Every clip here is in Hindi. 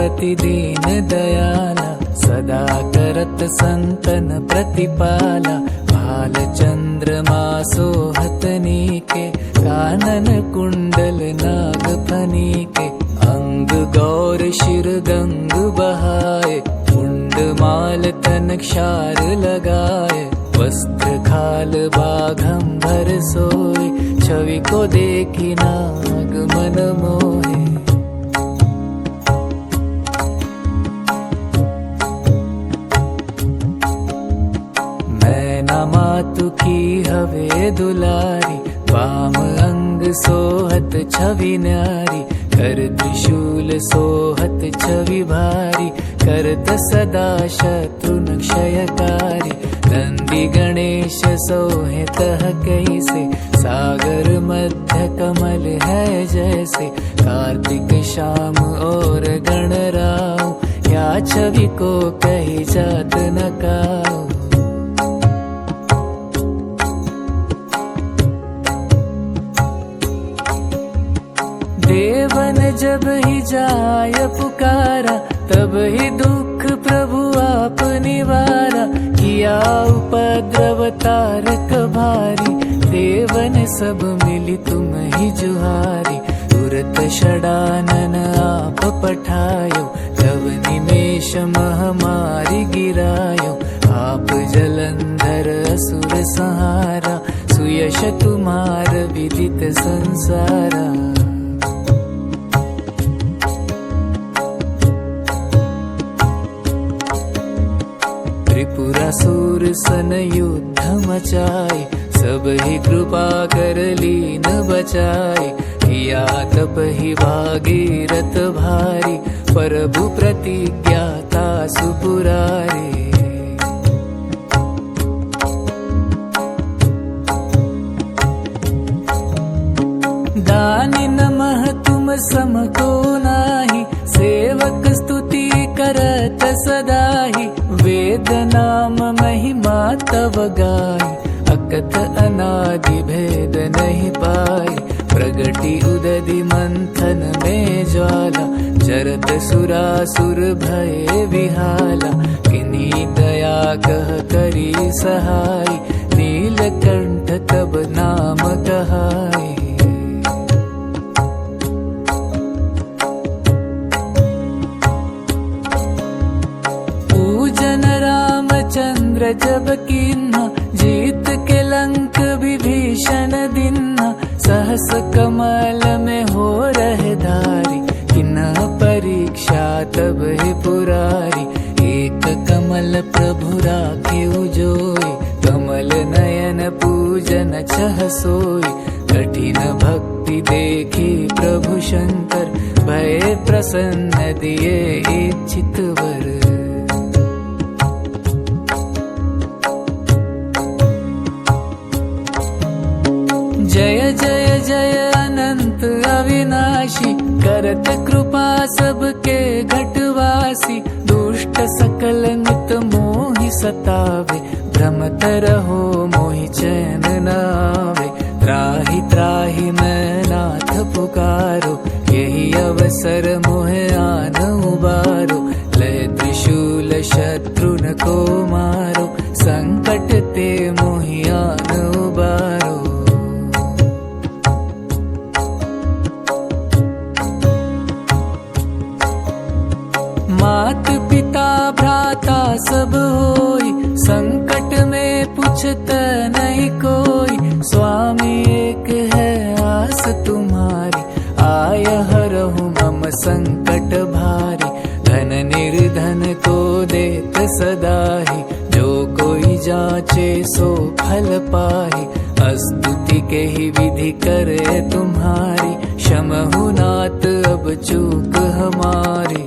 अति दीन दयाला, सदा करत संतन प्रतिपाला। भाल चंद्रमा सोहत नीके, कानन कुंडल नाग फनीके। अंग गौर शिर गंग बहाए, मुंड माल तन क्षार लगाए। वस्त्र खाल बाघंबर सोए, छवि को देखी नाग मन मोहे। मैना मातु की हवे दुलारी, वाम अंग सोहत छवि न्यारी। कर त्रिशूल सोहत छवि भारी, करत सदा शत्रुन क्षयकारी। नंदी गणेश सोहे तह कैसे, सागर मध्य कमल है जैसे। कार्तिक शाम और गणराव, या छवि को कही जात न काऊ। देवन जब ही जाय पुकारा, तब ही दुख प्रभु आप निवारा। किया उपद्रव तारक भारी, देवन सब मिली तुम ही जुहारी। तुरत षडानन आप पठायो, तब निमेष महामारी गिरायो। आप जलंधर असुर संहारा, सुयश तुम्हार विदित संसारा। त्रिपुरासुर सन युद्ध मचाए, सब ही कृपा कर लीन बचाए। किया तप ही भागीरथ भारी, प्रभु प्रतिज्ञाता सुपुरारे। दानी नमः तुम सम को नाही, सेवक स्तुति करत सदाहि। वेद नाम महिमा तव गाय, अकथ अनादि भेद नहीं पाए। प्रगति उदधि मंथन में ज्वाला, जरत सुरासुर भय विहाला। किन्हीं दया कह करी सहाय, नीलकंठ तब नाम कहाय। चंद्र जब कीन्हा, जीत के लंक विभीषण दिन्हा। सहस कमल में हो रहे धारी, किन्ह परीक्षा तब ही पुरारी। एक कमल प्रभु राखे उजोई, कमल नयन पूजन छह सोई। कठिन भक्ति देखी प्रभु शंकर, भय प्रसन्न दिए इच्छित वर। जय जय जय अनंत अविनाशी, करत कृपा सबके घटवासी। दुष्ट सकल नित मोहि सतावे, भ्रमत रहो मोहि चैन न आवे। त्राहि त्राहि मैं नाथ पुकारो, यही अवसर मोहे आन उबारो। लय त्रिशूल शत्रुन को मारो, संकट ते मोहि आन उबारो। मात पिता भ्राता सब होई, संकट में पूछत नहीं कोई। स्वामी एक है आस तुम्हारी, आय हरहु मम संकट भारी। धन निर्धन को देत सदाहि, जो कोई जाचे सो फल पाहि। स्तुति के ही विधि करे तुम्हारी, क्षमहु नाथ अब चूक हमारी।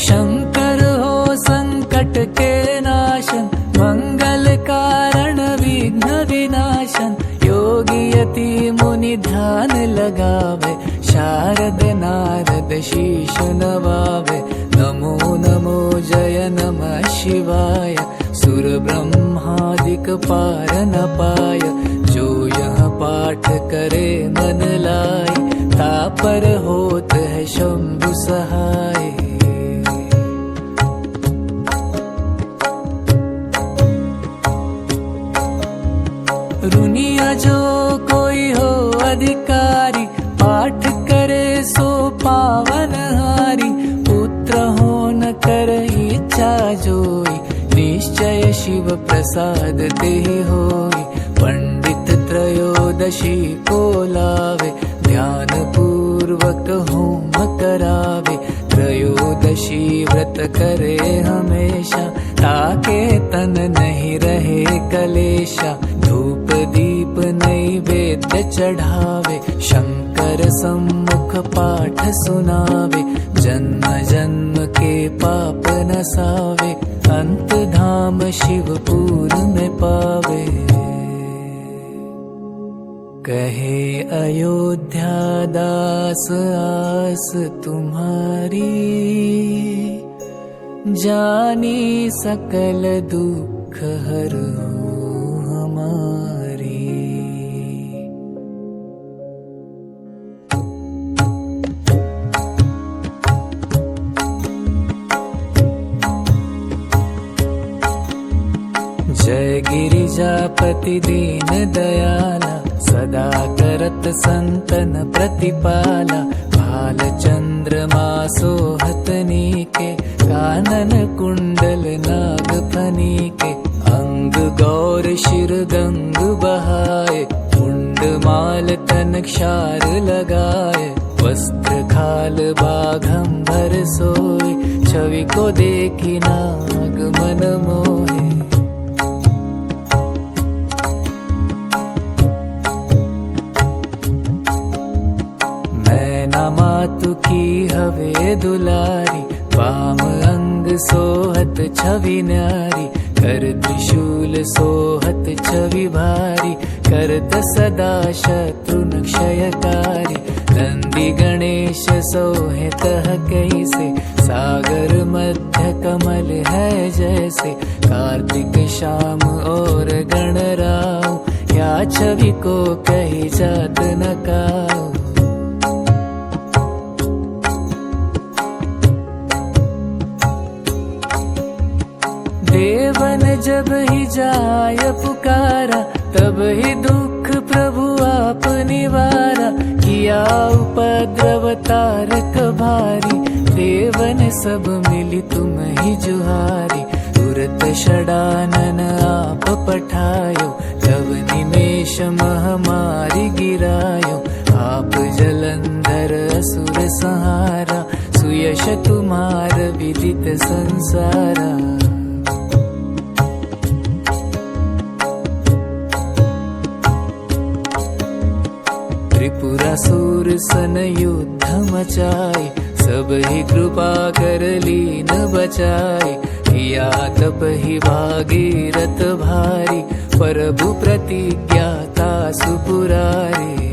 शंकर हो संकट के नाशन, मंगल कारण विघ्न विनाशन। योगी यति मुनि ध्यान लगावे, शारद नारद शीश नवावे। नमो नमो जय नमः शिवाय, सुर ब्रह्मादिक पार न पाय। जो यह पाठ करे मन लाई, तापर होत है शंभु सहाय। रुनिया जो कोई हो अधिकारी, पाठ करे सो पावन हारी। पुत्र हो न कर इच्छा जोई, निश्चय शिव प्रसाद ते होई। पंडित त्रयोदशी को लावे, ध्यान पूर्वक होम करावे। त्रयोदशी व्रत करे हमेशा, ताके तन नहीं रहे कलेशा। धूप दीप नैवेद्य चढ़ावे, शंकर सम्मुख पाठ सुनावे। जन्म जन्म के पाप नसावे, अंत धाम शिवपुर में पावे। कहे अयोध्या दास आस तुम्हारी, जानी सकल दुख हरो हमारी। जय गिरिजापति दीन दयाला, सदा करत संतन प्रतिपाला। भाल चंद्रमा सोहत नीके, कानन कुंडल नाग फनीके। अंग गौर शिर गंग बहाए, मुंड माल तन क्षार लगाए। वस्त्र खाल बाघंबर सोए, छवि को देखी नाग मन मोहे। मातु की हवे दुलारी, वाम अंग सोहत छवि न्यारी। कर त्रिशूल सोहत छवि भारी, करत सदा शत्रु क्षयकारी। नंदी गणेश सोहे तह कैसे, सागर मध्य कमल है जैसे। कार्तिक शाम और गणराव, या छवि को कही जात न काऊ। देवन जब ही जाय पुकारा, तब ही दुख प्रभु आप निवारा। किया उपद्रव तारक भारी, देवन सब मिली तुम ही जुहारी। तुरत षडानन आप पठायो, तब निमेष महामारी गिरायो। आप जलंधर असुर संहारा, सुयश तुम्हार विदित संसारा। त्रिपुरासुर सन युद्ध मचाए, सब ही कृपा कर लीन बचाए। किया तप ही भागीरथ भारी, प्रभु प्रतिज्ञा तासु पुरारी।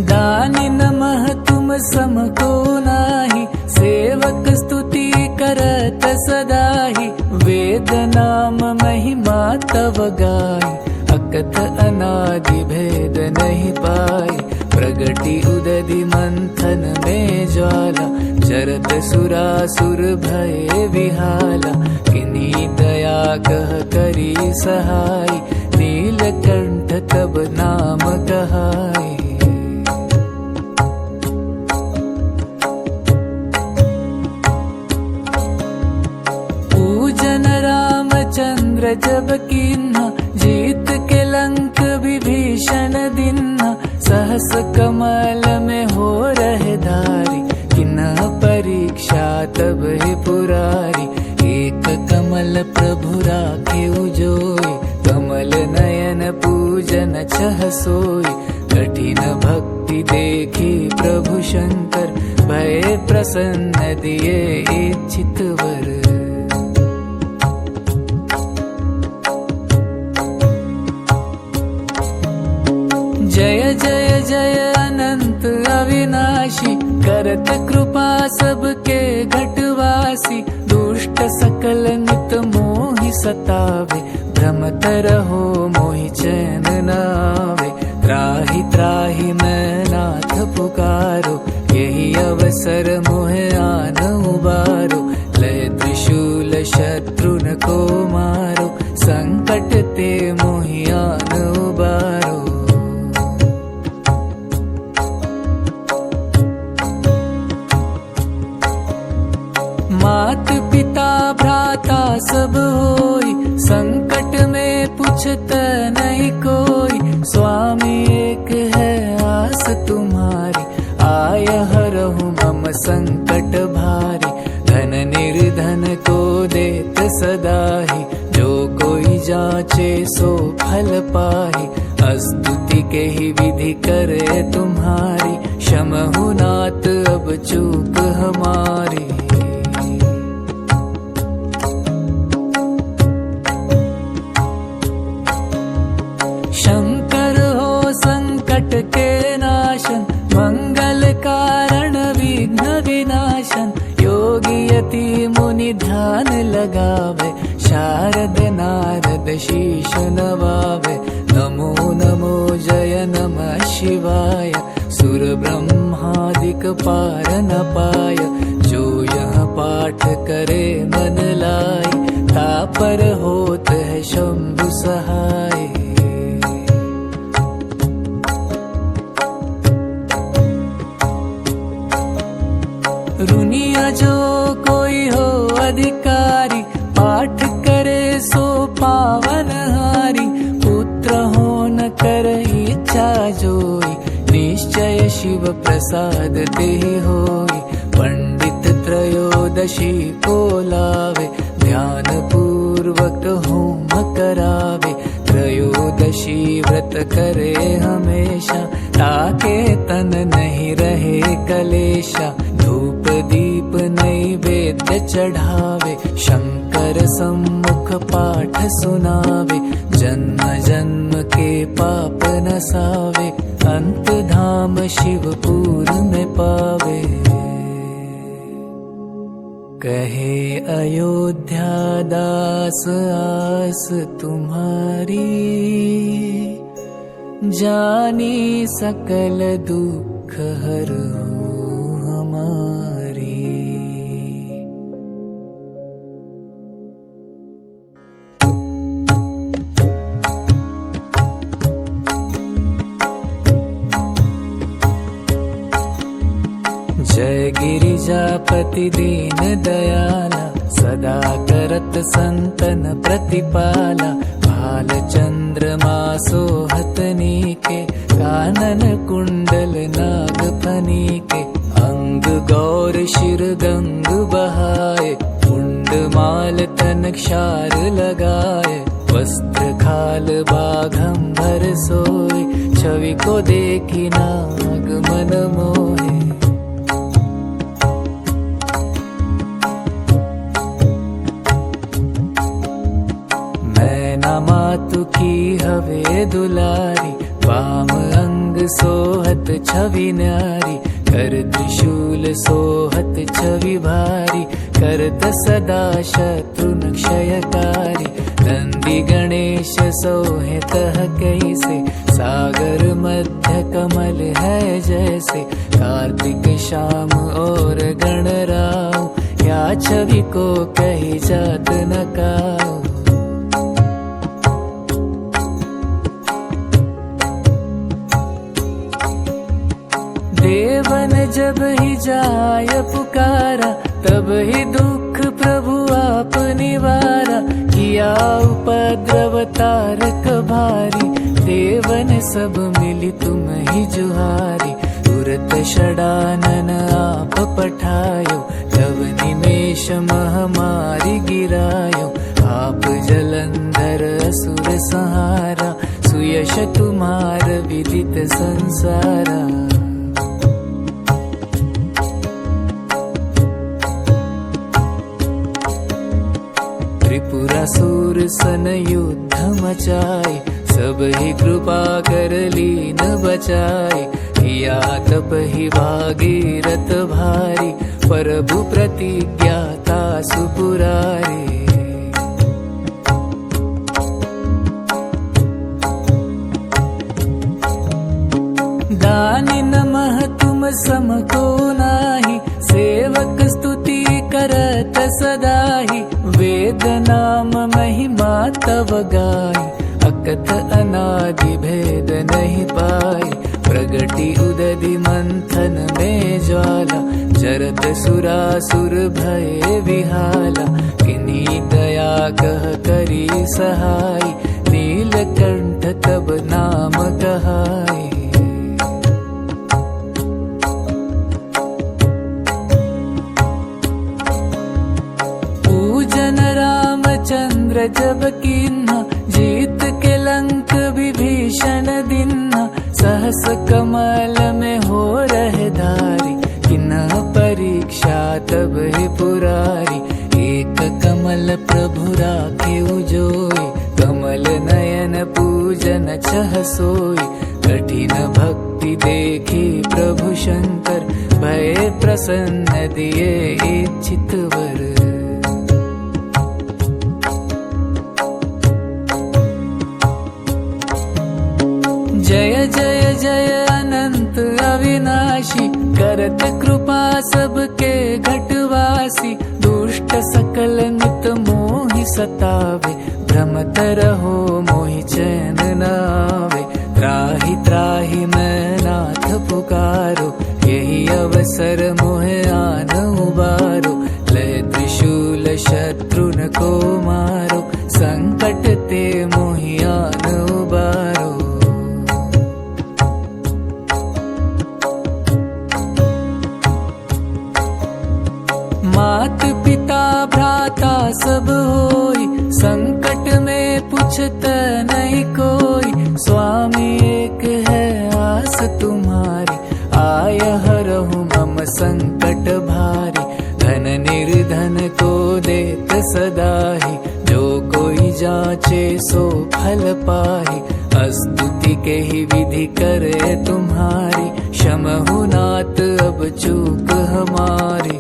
दानी नमः तुम सम को नाही, सेवक स्तुति करत सदाहि। वेद नाम महिमा तव गाई, अकथ अनादि भेद नहीं पाई। प्रगति उदधि मंथन में ज्वाला, जरत सुरासुर भय विहाला। किन्हीं दया कह करी सहाय, नीलकंठ तब नाम कहाई। चंद्र जब कीन्हा, जीत के लंक विभीषण दिन्हा। सहस कमल में हो रहे धारी, किन्ह परीक्षा तब ही पुरारी। एक कमल प्रभु राखे उजोई, कमल नयन पूजन छह सोई। कठिन भक्ति देखी प्रभु शंकर, भय प्रसन्न दिए इच्छित वर। जय जय जय अनंत अविनाशी, करत कृपा सबके घटवासी। दुष्ट सकल सतावे, भ्रमत रहो मोहि चैन न आवे। त्राहि त्राहि मैं नाथ पुकारो, यही अवसर मोहे आन उबारो। लय त्रिशूल शत्रुन को मारो, संकट ते मोहि आन उबारो। मात पिता भ्राता सब होई, संकट में पूछत नहीं कोई। स्वामी एक है आस तुम्हारी, आय हरहु मम संकट भारी। धन निर्धन को देत सदाहि, जो कोई जाचे सो फल पाहि। स्तुति के ही विधि करे तुम्हारी, क्षमहु नाथ अब चूक हमारी। शंकर हो संकट के नाशन, मंगल कारण विघ्न विनाशन। योगी यति मुनि ध्यान लगावे, शारद नारद शीश नवावे। नमो नमो जय नमः शिवाय, सुर ब्रह्मादिक पार न पाय। जो यह पाठ करे मन लाई, तापर होत है शंभु सहाय। रुनिया जो कोई हो अधिकारी, पाठ करे सो पावन हारी। पुत्र हो न कर इच्छा जोई, निश्चय शिव प्रसाद ते होई। पंडित त्रयोदशी को लावे, ध्यान पूर्वक होम करावे। त्रयोदशी व्रत करे हमेशा, ताके तन नहीं रहे कलेशा। धूप दीप नैवेद्य चढ़ावे, शंकर सम्मुख पाठ सुनावे। जन्म जन्म के पाप नसावे, अंत धाम शिवपुर में पावे। कहे अयोध्या दास आस तुम्हारी, जानी सकल दुख हरो हमारी। जय गिरिजापति दीन दयाला, सदा करत संतन प्रतिपाला। भाल चंद्रमा सोहत नीके, कानन कुंडल नाग फनीके। अंग गौर शिर गंग बहाए, मुंड माल तन क्षार लगाए। वस्त्र खाल बाघंबर सोए, छवि को देखी नाग मन मोहे। मातु की हवे दुलारी, वाम अंग सोहत छवि न्यारी। कर त्रिशूल सोहत छवि भारी, करत सदा शत्रुन क्षयकारी। नंदी गणेश सोहे तह कैसे, सागर मध्य कमल है जैसे। कार्तिक श्याम और गणराव, या छवि को कही जात न काऊ। देवन जब ही जाय पुकारा, तब ही दुख प्रभु आप निवारा। किया उपद्रव तारक भारी, देवन सब मिली तुम ही जुहारी। तुरत षडानन आप पठायो, तब निमेष महामारी गिरायो। आप जलंधर असुर संहारा, सुयश तुम्हार विदित संसारा। त्रिपुरासुर सन युद्ध मचाए, सब ही कृपा कर लीन बचाए। किया तप ही भागीरथ भारी, प्रभु प्रतिज्ञा था सुपुरारी। सम को नाही, सेवक स्तुति करत सदाही। वेद नाम महिमा तव गाई, अकथ अनादि भेद नहीं पाई। प्रगति उदधि मंथन में ज्वाला, जरत सुरासुर भय विहाला। किन्हीं दया कह करी सहाय, नीलकंठ तब नाम कहाई। पूजन रामचंद्र जब कीन्हा, जीत के लंक विभीषण दिन्हा। सहस कमल में हो रहे धारी, किन्ह परीक्षा तब ही पुरारी। एक कमल प्रभु राखे उजोई, कमल नयन पूजन छह सोई। कठिन भक्ति देखी प्रभु शंकर, भय प्रसन्न दिए इच्छित वर। जय जय जय अनंत अविनाशी, करत कृपा सबके घटवासी। दुष्ट सकल नित मोहि सतावे, भ्रमत रहो मोहि चैन न आवे। त्राहि त्राहि मैं नाथ पुकारो, यही अवसर मोहे आन उबारो। लय त्रिशूल शत्रुन को मारो, संकट ते मोहि आन उबारो। मात पिता भ्राता सब होई, संकट में पूछत नहीं कोई। स्वामी एक है आस तुम्हारी, आय हरहु मम संकट भारी। धन निर्धन को देत सदाही, जो कोई जाचे सो फल पाही। स्तुति के ही विधि करे तुम्हारी, क्षमहु नाथ अब चूक हमारी।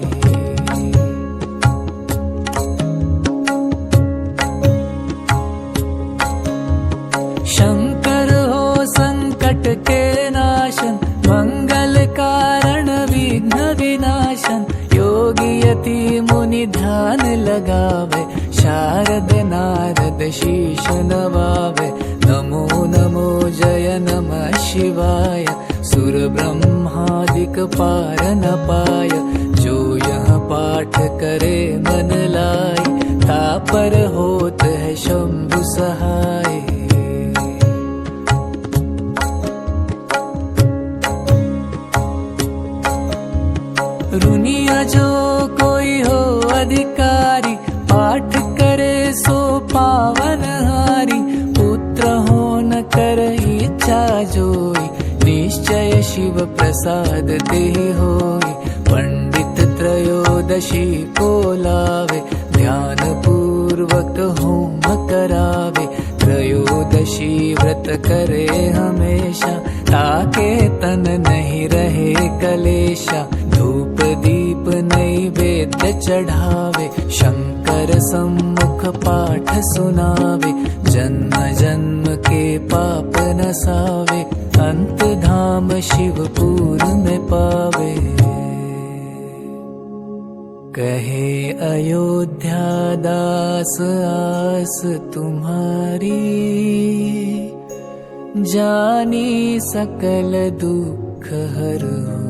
शंकर हो संकट के नाशन, मंगल कारण विघ्न विनाशन। योगी यति मुनि ध्यान लगावे, शारद नारद शीश नवावे। नमो नमो जय नमः शिवाय, सुर ब्रह्मादिक पार न पाय। जो यह पाठ करे मन लाई, तापर होत है शंभु सहाय। रुनिया जो कोई हो अधिकारी, पाठ करे सो पावन हारी। पुत्र हो न कर इच्छा जोई, निश्चय शिव प्रसाद देहि होई। पंडित त्रयोदशी को लावे, ध्यान पूर्वक होम करावे। त्रयोदशी व्रत करे हमेशा, ताके तन नहीं रहे कलेशा। धूप दीप नैवेद्य चढ़ावे, शंकर सम्मुख पाठ सुनावे। जन्म जन्म के पाप नसावे, अंत धाम शिवपुर में पावे। कहे अयोध्या दास आस तुम्हारी, जानी सकल दुख हरहु।